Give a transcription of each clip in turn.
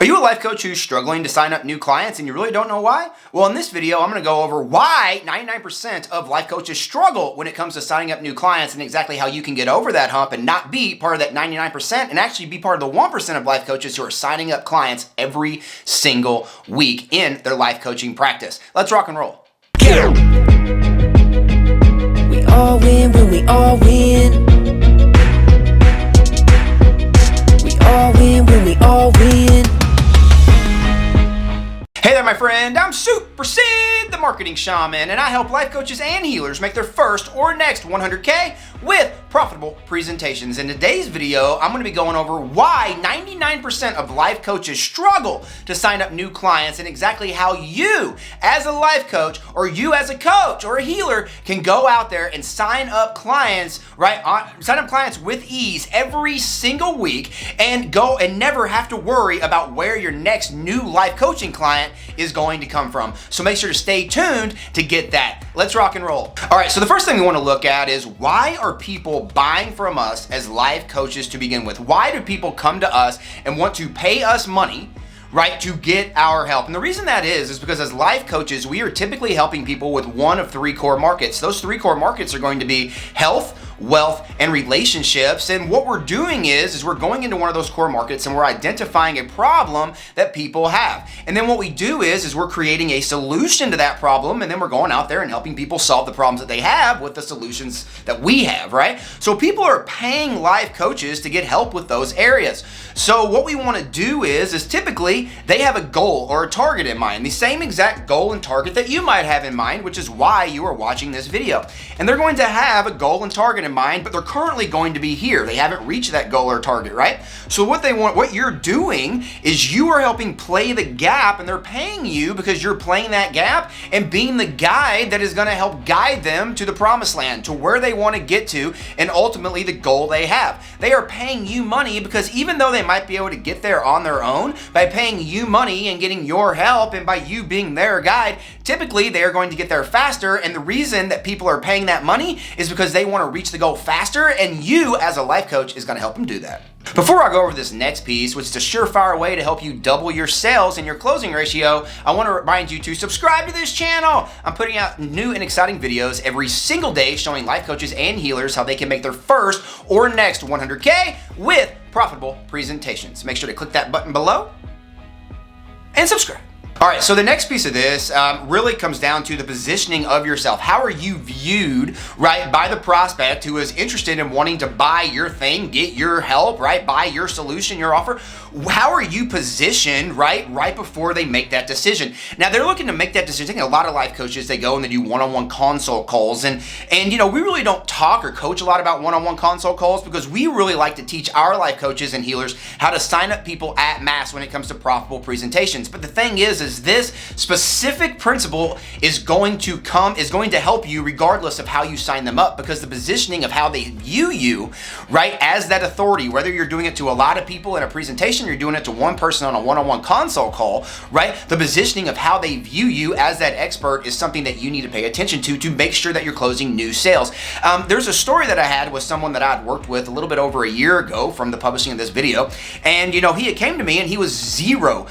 Are you a life coach who's struggling to sign up new clients and you really don't know why? Well, in this video, I'm going to go over why 99% of life coaches struggle when it comes to signing up new clients and exactly how you can get over that hump and not be part of that 99% and actually be part of the 1% of life coaches who are signing up clients every single week in their life coaching practice. Let's rock and roll. We all win when we all win. We all win when we all win. Hey there, my friend. I'm Super Sid, the Marketing Shaman, and I help life coaches and healers make their first or next 100K with profitable presentations. In today's video, I'm going to be going over why 99% of life coaches struggle to sign up new clients and exactly how you, as a life coach, or you as a coach or a healer, can go out there and sign up clients, sign up clients with ease every single week and go and never have to worry about where your next new life coaching client is going to come from. So make sure to stay tuned to get that. Let's rock and roll. All right, so the first thing we want to look at is why are people buying from us as life coaches to begin with? Why do people come to us and want to pay us money, right, to get our help? And the reason that is because as life coaches, we are typically helping people with one of three core markets. Those three core markets are going to be health, wealth, and relationships. And what we're doing is we're going into one of those core markets and we're identifying a problem that people have. And then what we do is we're creating a solution to that problem, and then we're going out there and helping people solve the problems that they have with the solutions that we have, right? So people are paying life coaches to get help with those areas. So what we want to do is typically they have a goal or a target in mind, the same exact goal and target that you might have in mind, which is why you are watching this video. And they're going to have a goal and target in mind, but they're currently going to be here. They haven't reached that goal or target, right? So what you're doing is you are helping play the gap, and they're paying you because you're playing that gap and being the guide that is going to help guide them to the promised land, to where they want to get to, and ultimately the goal they have. They are paying you money because even though they might be able to get there on their own, by paying you money and getting your help and by you being their guide, typically they are going to get there faster. And the reason that people are paying that money is because they want to reach the goal faster, and you as a life coach is going to help them do that. Before I go over this next piece, which is a surefire way to help you double your sales and your closing ratio, I want to remind you to subscribe to this channel. I'm putting out new and exciting videos every single day showing life coaches and healers how they can make their first or next 100K with profitable presentations. Make sure to click that button below and subscribe. All right, so the next piece of this really comes down to the positioning of yourself. How are you viewed, right, by the prospect who is interested in wanting to buy your thing, get your help, right, buy your solution, your offer? How are you positioned, right before they make that decision? Now, they're looking to make that decision. I think a lot of life coaches, they go and they do one-on-one consult calls. And you know, we really don't talk or coach a lot about one-on-one consult calls because we really like to teach our life coaches and healers how to sign up people at mass when it comes to profitable presentations. But the thing is this specific principle is going to help you regardless of how you sign them up, because the positioning of how they view you, right, as that authority, whether you're doing it to a lot of people in a presentation, you're doing it to one person on a one-on-one consult call, right, the positioning of how they view you as that expert is something that you need to pay attention to make sure that you're closing new sales. There's a story that I had with someone that I'd worked with a little bit over a year ago from the publishing of this video, and you know, he had came to me and he was zero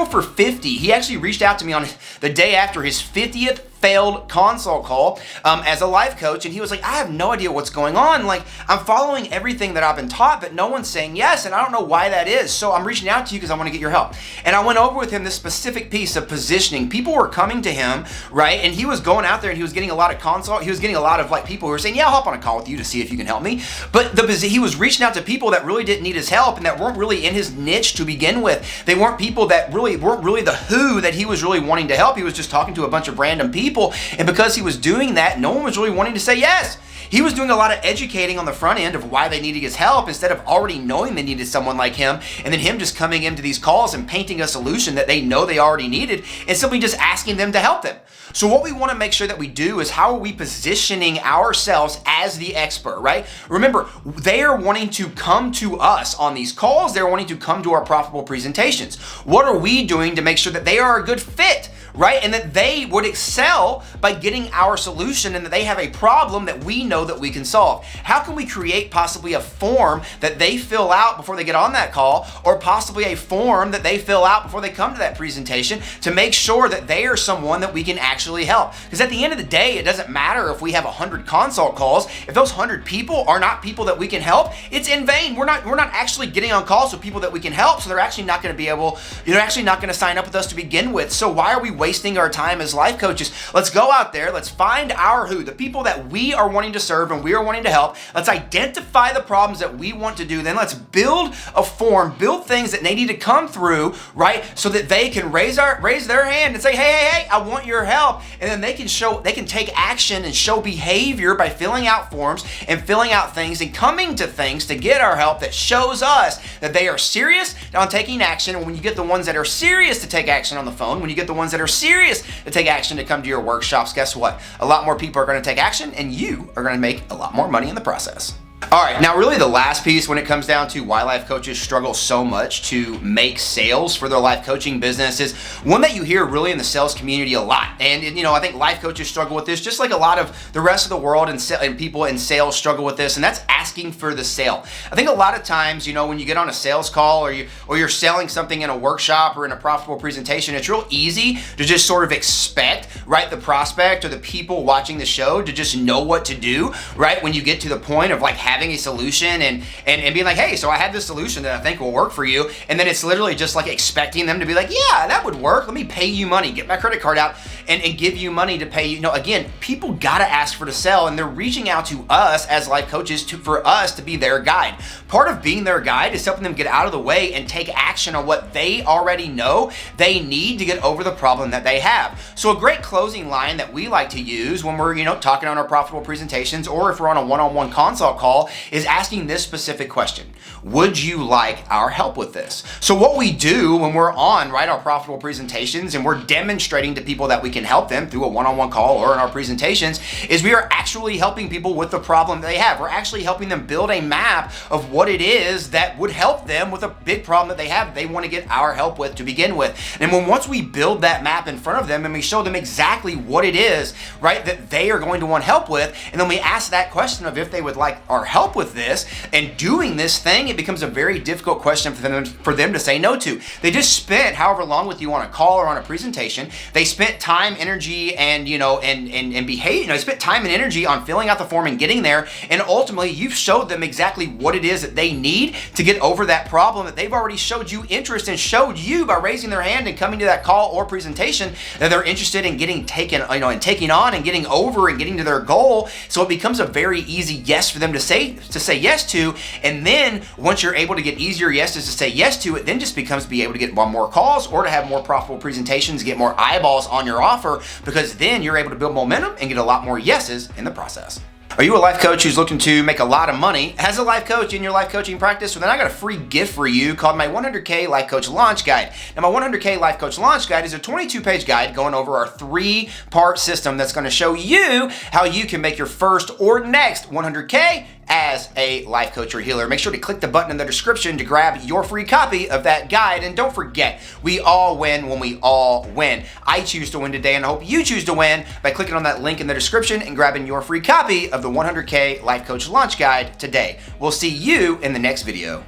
for 50. He actually reached out to me on the day after his 50th failed consult call as a life coach, and he was like, I have no idea what's going on. Like, I'm following everything that I've been taught, but no one's saying yes, and I don't know why that is. So I'm reaching out to you because I want to get your help. And I went over with him this specific piece of positioning. People were coming to him, right, and he was going out there and he was getting a lot of consult. He was getting a lot of like people who were saying, yeah, I'll hop on a call with you to see if you can help me. But he was reaching out to people that really didn't need his help and that weren't really in his niche to begin with. They weren't people that weren't really the who that he was really wanting to help. He was just talking to a bunch of random people, and because he was doing that, no one was really wanting to say yes. He was doing a lot of educating on the front end of why they needed his help instead of already knowing they needed someone like him, and then him just coming into these calls and painting a solution that they know they already needed and simply just asking them to help them. So what we want to make sure that we do is how are we positioning ourselves as the expert, right? Remember, they are wanting to come to us on these calls. They're wanting to come to our profitable presentations. What are we doing to make sure that they are a good fit, right? And that they would excel by getting our solution, and that they have a problem that we know that we can solve. How can we create possibly a form that they fill out before they get on that call, or possibly a form that they fill out before they come to that presentation, to make sure that they are someone that we can actually help? Because at the end of the day, it doesn't matter if we have 100 consult calls. If those 100 people are not people that we can help, it's in vain. We're not actually getting on calls with people that we can help, so they're actually not going to be able, they're actually not going to sign up with us to begin with. So why are we wasting our time as life coaches? Let's go out there, let's find our who, the people that we are wanting to serve and we are wanting to help. Let's identify the problems that we want to do. Then let's build a form, build things that they need to come through, right? So that they can raise their hand and say, hey, I want your help. And then they can take action and show behavior by filling out forms and filling out things and coming to things to get our help that shows us that they are serious on taking action. And when you get the ones that are serious to take action on the phone, when you get the ones that are serious to take action to come to your workshops, guess what? A lot more people are going to take action, and you are going to make a lot more money in the process. All right, now really the last piece when it comes down to why life coaches struggle so much to make sales for their life coaching business is one that you hear really in the sales community a lot. And I think life coaches struggle with this just like a lot of the rest of the world, and people in sales struggle with this, and that's asking for the sale. I think a lot of times, when you get on a sales call or you're selling something in a workshop or in a profitable presentation, it's real easy to just sort of expect, right, the prospect or the people watching the show to just know what to do, right? When you get to the point of like having a solution and being like, hey, so I have this solution that I think will work for you. And then it's literally just like expecting them to be like, yeah, that would work. Let me pay you money, get my credit card out and give you money to pay you. Again, people got to ask for the sell, and they're reaching out to us as life coaches for us to be their guide. Part of being their guide is helping them get out of the way and take action on what they already know they need to get over the problem that they have. So a great closing line that we like to use when we're, talking on our profitable presentations, or if we're on a one-on-one consult call, is asking this specific question: would you like our help with this? So what we do when we're on, right, our profitable presentations and we're demonstrating to people that we can help them through a one-on-one call or in our presentations is we are actually helping people with the problem they have. We're actually helping them build a map of what it is that would help them with a big problem that they have they want to get our help with to begin with. And once we build that map in front of them and we show them exactly what it is, right, that they are going to want help with, and then we ask that question of if they would like our help with this and doing this thing, it becomes a very difficult question for them to say no to. They just spent however long with you on a call or on a presentation. They spent time, energy, and behavior. They spent time and energy on filling out the form and getting there. And ultimately, you've showed them exactly what it is that they need to get over that problem that they've already showed you interest and showed you by raising their hand and coming to that call or presentation that they're interested in getting taken, and taking on and getting over and getting to their goal. So it becomes a very easy yes for them to say yes to. And then once you're able to get easier yeses to say yes to, it then just becomes be able to get more calls or to have more profitable presentations, get more eyeballs on your offer, because then you're able to build momentum and get a lot more yeses in the process. Are you a life coach who's looking to make a lot of money as a life coach in your life coaching practice? Well, then I got a free gift for you called my 100K Life Coach Launch Guide. Now, my 100K Life Coach Launch Guide is a 22-page guide going over our 3-part system that's going to show you how you can make your first or next 100K as a life coach or healer. Make sure to click the button in the description to grab your free copy of that guide. And don't forget, we all win when we all win. I choose to win today, and I hope you choose to win by clicking on that link in the description and grabbing your free copy of the 100K Life Coach Launch Guide today. We'll see you in the next video.